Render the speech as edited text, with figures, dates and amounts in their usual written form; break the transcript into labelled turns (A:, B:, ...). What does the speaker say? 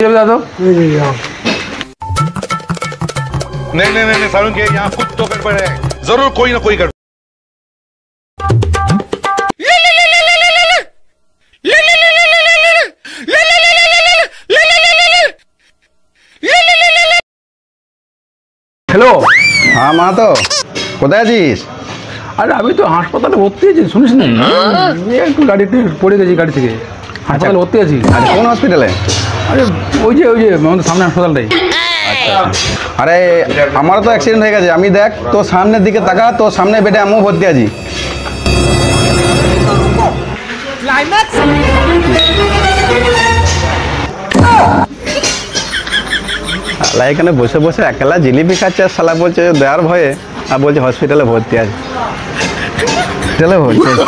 A: बता दो।
B: नहीं नहीं नहीं सारुण के यहाँ कुछ तो गड़बड़ है, जरूर कोई ना कोई गड़बड़।
A: हेलो।
C: हाँ मा तो কোথায় আছিস?
A: अरे अभी तो হাসপাতালে ভর্তি আছি, শুনিস না? একটু গাড়িতে পড়ে গেছি, গাড়ি থেকে হাসপাতালে ভর্তি আছি।
C: আরে কোন হসপিটালে?
A: আরে ওই যে আমাদের সামনে হাসপাতালটাই।
C: আরে আমারও তো অ্যাক্সিডেন্ট হয়ে গেছে, আমি দেখ তোর সামনের দিকে তাকা, তোর সামনে বেটে আমিও ভর্তি আছি। শালা এখানে বসে বসে একলা জিলিপি খাচ্ছে, আর শালা বলছে দেওয়ার ভয়ে, আর বলছে হসপিটালে ভর্তি আছে। হসপিটালে ভর্তি আছে।